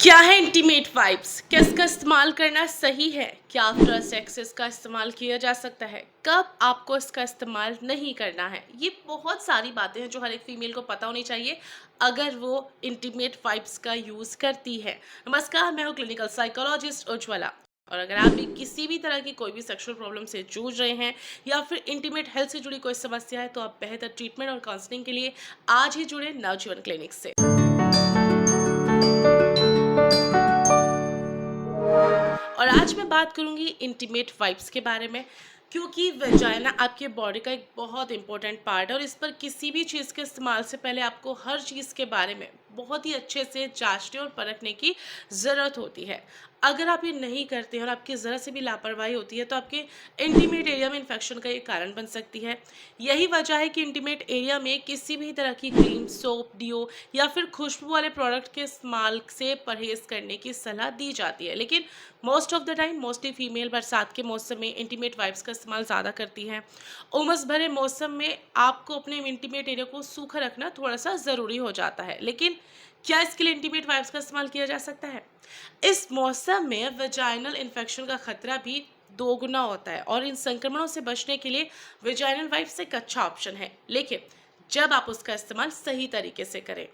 क्या है intimate vibes? क्या इसका इस्तेमाल करना सही है? क्या आफ्टर सेक्स इसका इस्तेमाल किया जा सकता है? कब आपको इसका इस्तेमाल नहीं करना है? ये बहुत सारी बातें हैं जो हर एक फीमेल को पता होनी चाहिए अगर वो इंटीमेट वाइब्स का यूज़ करती है। नमस्कार, मैं हूँ क्लिनिकल साइकोलॉजिस्ट उज्ज्वला। और अगर आप भी किसी भी तरह की कोई भी सेक्सुअल प्रॉब्लम से जूझ रहे हैं या फिर इंटीमेट हेल्थ से जुड़ी कोई समस्या है, तो आप बेहतर ट्रीटमेंट और काउंसलिंग के लिए आज ही जुड़े नवजीवन क्लिनिक से। और आज मैं बात करूंगी इंटीमेट वाइब्स के बारे में, क्योंकि वजाइना आपके बॉडी का एक बहुत इंपॉर्टेंट पार्ट है और इस पर किसी भी चीज़ के इस्तेमाल से पहले आपको हर चीज़ के बारे में बहुत ही अच्छे से जांचने और परखने की ज़रूरत होती है। अगर आप ये नहीं करते हैं और आपकी ज़रा से भी लापरवाही होती है तो आपके इंटीमेट एरिया में इन्फेक्शन का ये कारण बन सकती है। यही वजह है कि इंटीमेट एरिया में किसी भी तरह की क्रीम, सोप, डिओ या फिर खुशबू वाले प्रोडक्ट के इस्तेमाल से परहेज करने की सलाह दी जाती है। लेकिन most of the time mostly female बरसात के मौसम में इंटीमेट वाइप्स का इस्तेमाल ज़्यादा करती हैं। उमस भरे मौसम में आपको अपने इंटीमेट एरिया को सूखा रखना थोड़ा सा ज़रूरी हो जाता है। लेकिन क्या इसके लिए इंटीमेट वाइप्स का इस्तेमाल किया जा सकता है? इस मौसम में वेजाइनल इन्फेक्शन का खतरा भी दोगुना होता है और इन संक्रमणों से बचने के लिए वेजाइनल वाइप्स एक अच्छा ऑप्शन है, लेकिन जब आप उसका इस्तेमाल सही तरीके से करें।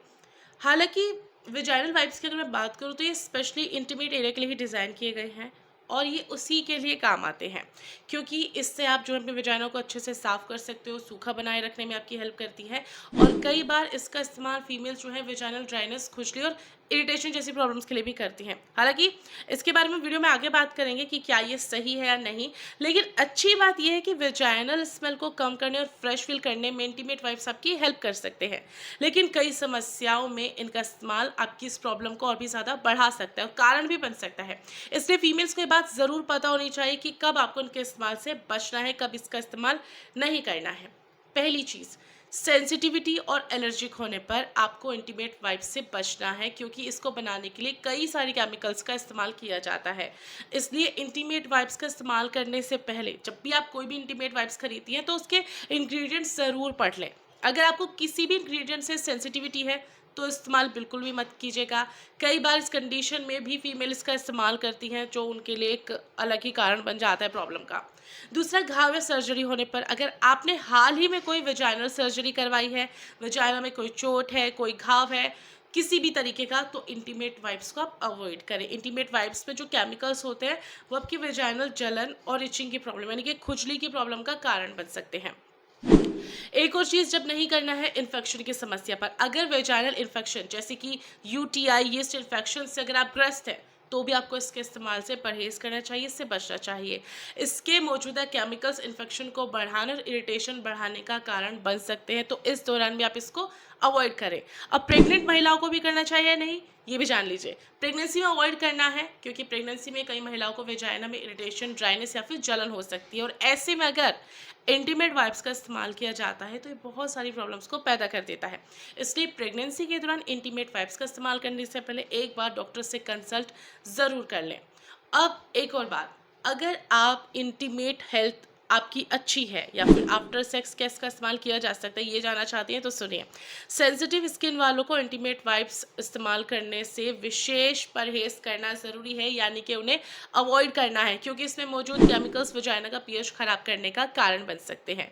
हालांकि वेजाइनल वाइप्स की अगर मैं बात करूँ तो ये स्पेशली इंटीमेट एरिया के लिए ही डिज़ाइन किए गए हैं और ये उसी के लिए काम आते हैं, क्योंकि इससे आप जो है अपने वेजाइना को अच्छे से साफ कर सकते हो, सूखा बनाए रखने में आपकी हेल्प करती है। और कई बार इसका इस्तेमाल फीमेल जो है वेजाइनल ड्राइनेस, खुजली और इरिटेशन जैसी प्रॉब्लम्स के लिए भी करती हैं। हालांकि इसके बारे में वीडियो में आगे बात करेंगे कि क्या ये सही है या नहीं। लेकिन अच्छी बात यह है कि वेजाइनल स्मेल को कम करने और फ्रेश फील करने में इंटीमेट वाइप्स आपकी हेल्प कर सकते हैं। लेकिन कई समस्याओं में इनका इस्तेमाल आपकी इस प्रॉब्लम को और भी ज़्यादा बढ़ा सकता है और कारण भी बन सकता है। इसलिए फीमेल्स को ये बात ज़रूर पता होनी चाहिए कि कब आपको इनके इस्तेमाल से बचना है, कब इसका इस्तेमाल नहीं करना है। पहली चीज़, सेंसिटिविटी और एलर्जिक होने पर आपको इंटीमेट वाइप्स से बचना है, क्योंकि इसको बनाने के लिए कई सारे केमिकल्स का इस्तेमाल किया जाता है। इसलिए इंटीमेट वाइप्स का इस्तेमाल करने से पहले जब भी आप कोई भी इंटीमेट वाइप्स खरीदती हैं तो उसके इंग्रेडिएंट्स ज़रूर पढ़ लें। अगर आपको किसी भी इंग्रेडिएंट से सेंसिटिविटी है तो इस्तेमाल बिल्कुल भी मत कीजिएगा। कई बार इस कंडीशन में भी फीमेल इसका इस्तेमाल करती हैं, जो उनके लिए एक अलग ही कारण बन जाता है प्रॉब्लम का। दूसरा, घाव या सर्जरी होने पर, अगर आपने हाल ही में कोई वेजाइनल सर्जरी करवाई है, वेजाइना में कोई चोट है, कोई घाव है किसी भी तरीके का, तो इंटीमेट वाइप्स को आप अवॉइड करें। इंटीमेट वाइप्स में जो केमिकल्स होते हैं वो आपकी वेजाइनल जलन और इचिंग की प्रॉब्लम यानी कि खुजली की प्रॉब्लम का कारण बन सकते हैं। एक और चीज़ जब नहीं करना है इन्फेक्शन की समस्या पर, अगर वेजाइनल इन्फेक्शन जैसे कि यूटीआई, यीस्ट इन्फेक्शन से अगर आप ग्रस्त हैं तो भी आपको इसके इस्तेमाल से परहेज करना चाहिए, इससे बचना चाहिए। इसके मौजूदा केमिकल्स इन्फेक्शन को बढ़ाने और इरिटेशन बढ़ाने का कारण बन सकते हैं, तो इस दौरान भी आप इसको अवॉइड करें। अब प्रेग्नेंट महिलाओं को भी करना चाहिए या नहीं, ये भी जान लीजिए। प्रेगनेंसी में अवॉइड करना है, क्योंकि प्रेगनेंसी में कई महिलाओं को वेजाइना में इरिटेशन, ड्राइनेस या फिर जलन हो सकती है और ऐसे में अगर इंटीमेट वाइप्स का इस्तेमाल किया जाता है तो ये बहुत सारी प्रॉब्लम्स को पैदा कर देता है। इसलिए प्रेगनेंसी के दौरान इंटीमेट वाइप्स का इस्तेमाल करने से पहले एक बार डॉक्टर से कंसल्ट ज़रूर कर लें। अब एक और बात, अगर आप इंटीमेट हेल्थ आपकी अच्छी है या फिर आफ्टर सेक्स क्या इसका इस्तेमाल किया जा सकता है, ये जानना चाहती हैं तो सुनिए। सेंसिटिव स्किन वालों को इंटीमेट वाइप्स इस्तेमाल करने से विशेष परहेज करना ज़रूरी है, यानी कि उन्हें अवॉइड करना है, क्योंकि इसमें मौजूद केमिकल्स वजाइना का पीएच खराब करने का कारण बन सकते हैं।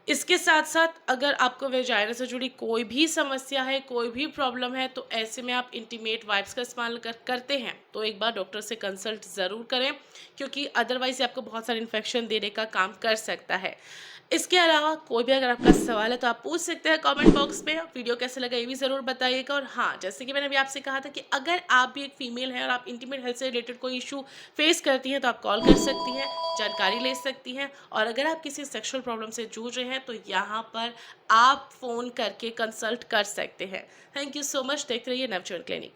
इसके साथ साथ अगर आपको वेजाइना से जुड़ी कोई भी समस्या है, कोई भी प्रॉब्लम है, तो ऐसे में आप इंटीमेट वाइप्स का इस्तेमाल करते हैं तो एक बार डॉक्टर से कंसल्ट ज़रूर करें, क्योंकि अदरवाइज आपको बहुत सारे इन्फेक्शन देने का काम कर सकता है। इसके अलावा कोई भी अगर आपका सवाल है तो आप पूछ सकते हैं कमेंट बॉक्स में। वीडियो कैसे लगा ये भी ज़रूर बताइएगा। और हाँ, जैसे कि मैंने अभी आपसे कहा था कि अगर आप भी एक फीमेल हैं और आप इंटीमेट हेल्थ से रिलेटेड कोई इशू फेस करती हैं तो आप कॉल कर सकती हैं, जानकारी ले सकती हैं। और अगर आप किसी सेक्सुअल प्रॉब्लम से जूझ रहे हैं तो यहाँ पर आप फ़ोन करके कंसल्ट कर सकते हैं। Thank you so much. देखते रहिए नवजीवन क्लिनिक।